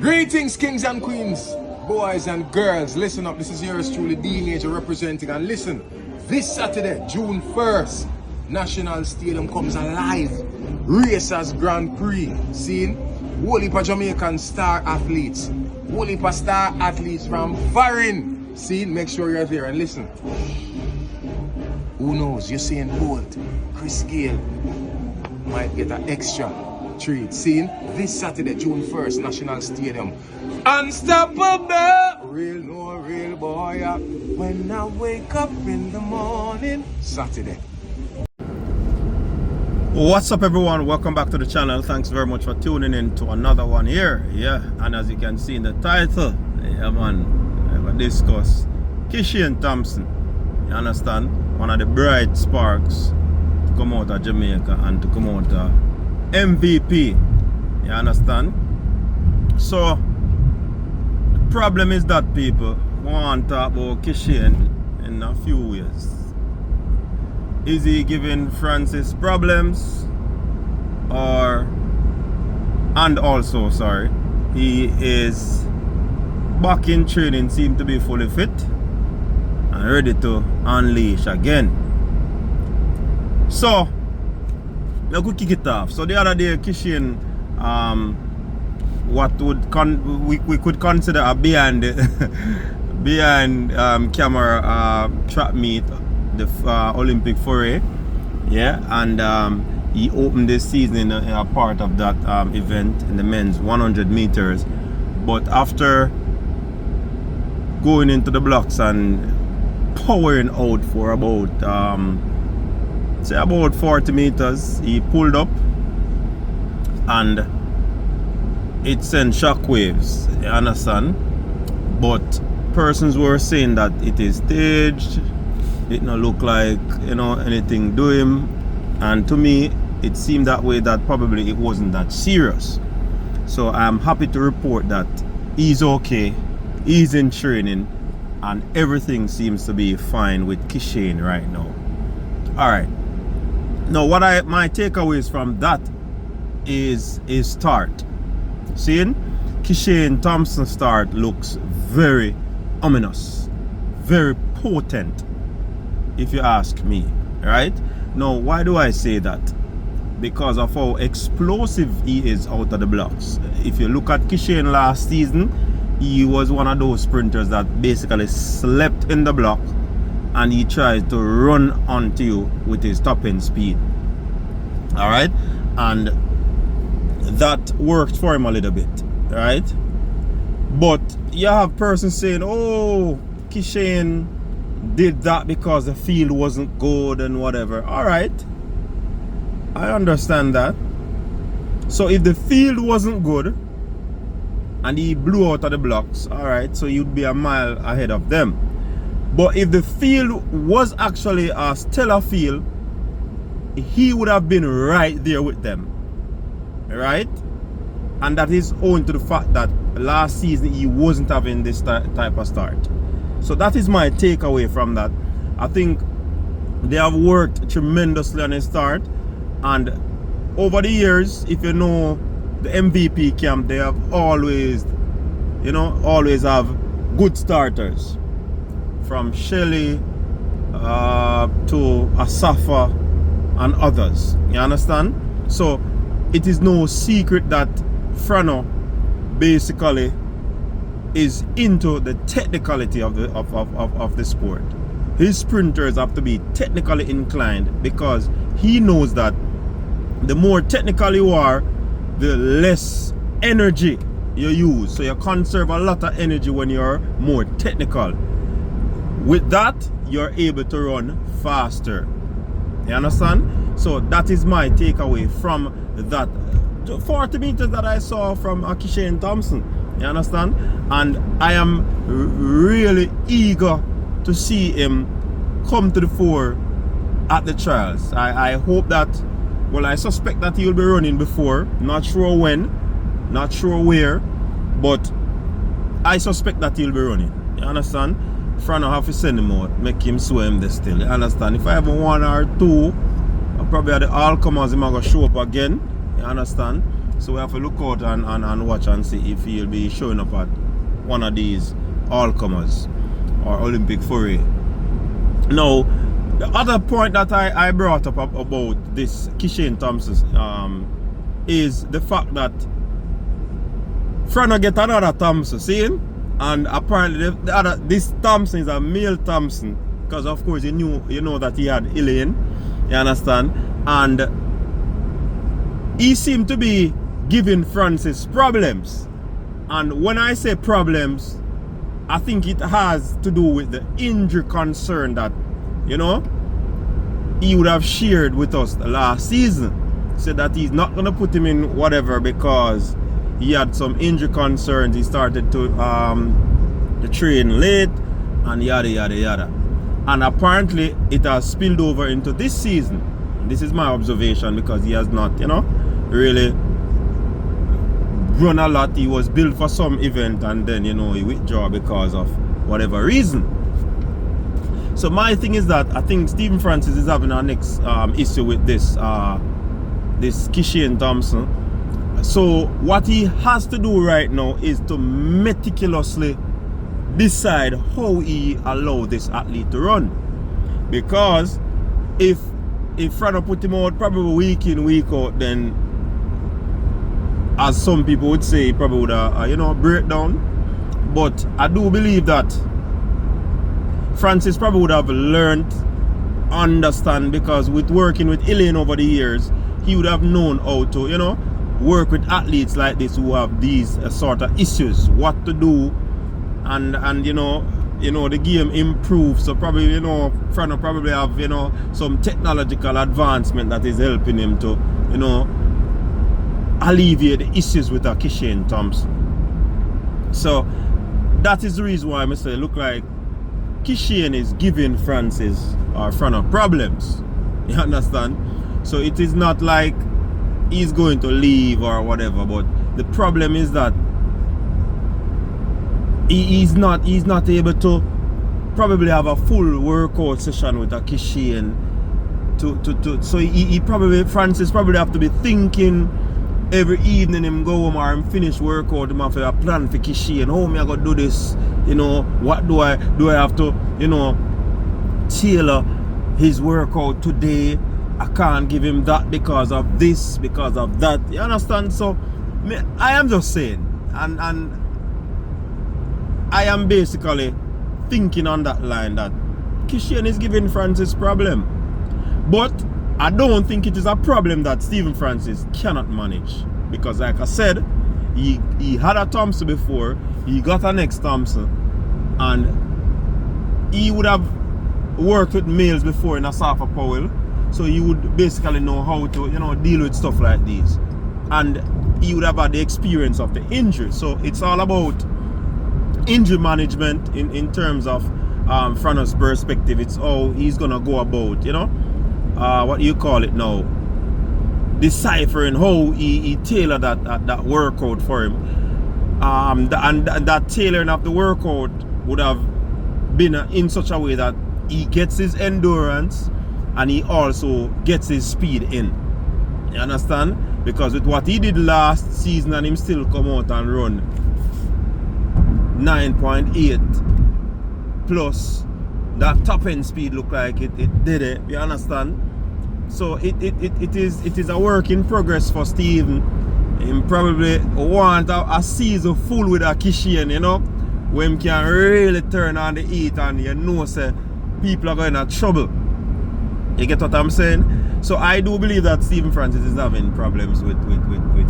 Greetings, kings and queens, boys and girls. Listen up, this is yours truly, D Major representing. And listen, this Saturday, June 1st, National Stadium comes alive. Racers Grand Prix. Seen? Whole heap of Jamaican star athletes. Whole heap of star athletes from foreign. Seen? Make sure you're there and listen. Who knows? You're seeing Bolt, Chris Gayle might get an extra treat. Seen? This Saturday, June 1st, National Stadium. Unstoppable! Real, no real boy. When I wake up in the morning. Saturday. What's up, everyone? Welcome back to the channel. Thanks very much for tuning in to another one here. Yeah, and as you can see in the title, yeah man, I will discuss Kishane Thompson. You understand? One of the bright sparks to come out of Jamaica and to come out of MVP. You understand? So the problem is that people want to talk about Kishane in a few ways. Is he giving Francis problems? He is back in training, seem to be fully fit and ready to unleash again. So let's go kick it off. So the other day, Kishane, what we could consider a behind camera track meet, the Olympic foray, yeah, and he opened this season in a part of that event in the men's 100 meters. But after going into the blocks and powering out for about say about 40 meters, he pulled up and it sent shockwaves, you understand? But persons were saying that it is staged, it not look like, you know, anything to him, and to me it seemed that way, that probably it wasn't that serious. So I'm happy to report that he's okay, he's in training, and everything seems to be fine with Kishane right now. Alright, now my takeaways from that is his start. Seeing Kishane Thompson start looks very ominous, very potent, if you ask me, right? Now, why do I say that? Because of how explosive he is out of the blocks. If you look at Kishane last season, he was one of those sprinters that basically slept in the block and he tried to run onto you with his top end speed. Alright? And that worked for him a little bit, right? But you have persons saying, oh, Kishane did that because the field wasn't good and whatever. Alright, I understand that. So if the field wasn't good and he blew out of the blocks, alright, so you'd be a mile ahead of them. But if the field was actually a stellar field, he would have been right there with them, right? And that is owing to the fact that last season he wasn't having this type of start. So that is my takeaway from that. I think they have worked tremendously on his start, and over the years, if you know the MVP camp, they have always have good starters, from Shelley to Asafa and others. You understand? So it is no secret that Frano basically is into the technicality of the sport. His sprinters have to be technically inclined, because he knows that the more technical you are, the less energy you use. So you conserve a lot of energy when you're more technical. With that, you're able to run faster. You understand? So that is my takeaway from that 40 meters that I saw from Kishane Thompson. You understand? And I am really eager to see him come to the fore at the trials. I hope that, well, I suspect that he will be running before. Not sure when, not sure where, but I suspect that he'll be running. You understand? Frano have to send him out, make him swim there still. You understand? If I have one or two, I'll probably have the all comers, him going to show up again. You understand? So we have to look out and watch and see if he'll be showing up at one of these all-comers or Olympic foray. Now, the other point that I brought up about this Kishane Thompson is the fact that Frano get another Thompson, see him? And apparently this Thompson is a male Thompson, because of course you know that he had Elaine, you understand? And he seemed to be giving Francis problems. And when I say problems, I think it has to do with the injury concern that, he would have shared with us the last season. Said that he's not going to put him in whatever because he had some injury concerns. He started to train late and yada yada yada. And apparently it has spilled over into this season. This is my observation because he has not, really run a lot. He was built for some event and then, he withdrew because of whatever reason. So my thing is that I think Stephen Francis is having our next issue with this Kishane Thompson. So what he has to do right now is to meticulously decide how he allow this athlete to run. Because if Frano put him out probably week in, week out, then as some people would say, he probably would break down. But I do believe that Francis probably would have learned, understand, because with working with Elaine over the years, he would have known how to, work with athletes like this who have these sort of issues, what to do, and the game improves. So probably, Frano probably have, some technological advancement that is helping him to, alleviate the issues with Kishane Thompson. So that is the reason why I say look like Kishane is giving Francis or Frano problems. You understand? So it is not like he's going to leave or whatever, but the problem is that he's not able to probably have a full workout session with Kishane so Francis probably have to be thinking every evening him go home or him finish workout, him have a plan for Kishane. How me I gotta do this? What do I have to, tailor his workout today? I can't give him that because of this, because of that. You understand? So I am just saying, and I am basically thinking on that line that Kishane is giving Francis problem. But I don't think it is a problem that Stephen Francis cannot manage. Because like I said, he had a Thompson before, he got a next Thompson, and he would have worked with males before in Asafa Powell. So he would basically know how to, deal with stuff like these. And he would have had the experience of the injury. So it's all about injury management in terms of Frano's perspective. It's how he's going to go about, what do you call it now? Deciphering how he tailored that workout for him. And that tailoring of the workout would have been in such a way that he gets his endurance and he also gets his speed in. You understand? Because with what he did last season and him still come out and run 9.8 plus that top end speed look like it did it. You understand? So it is a work in progress for Steven. He probably want a season full with Kishane, when he can really turn on the heat and say people are going to trouble. You get what I'm saying? So I do believe that Stephen Francis is having problems with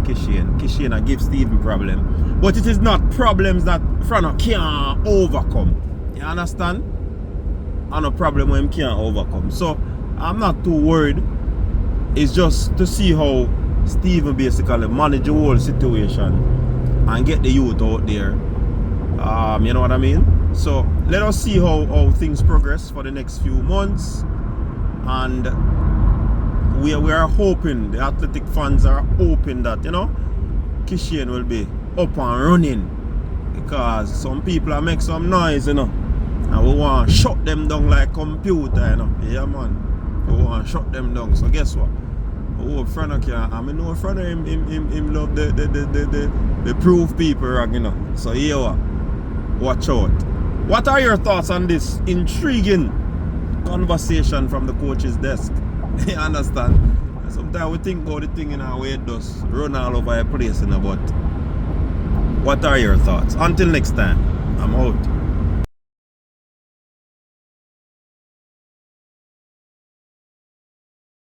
Kishane. Kishane gives Stephen problem. But it is not problems that Frano can't overcome. You understand? And a problem when he can't overcome. So I'm not too worried. It's just to see how Stephen basically manage the whole situation and get the youth out there. You know what I mean? So let us see how things progress for the next few months. And we are hoping, the athletic fans are hoping that, Kishane will be up and running. Because some people are make some noise, and we want to shut them down like computer, Yeah, man. We want to shut them down. So guess what? Oh, friend of I mean, no friend of him love the proof people, you know. So here, watch out. What are your thoughts on this intriguing conversation from the coach's desk? You understand? Sometimes we think about the thing in our way, it does run all over a place, you know, but what are your thoughts? Until next time, I'm out.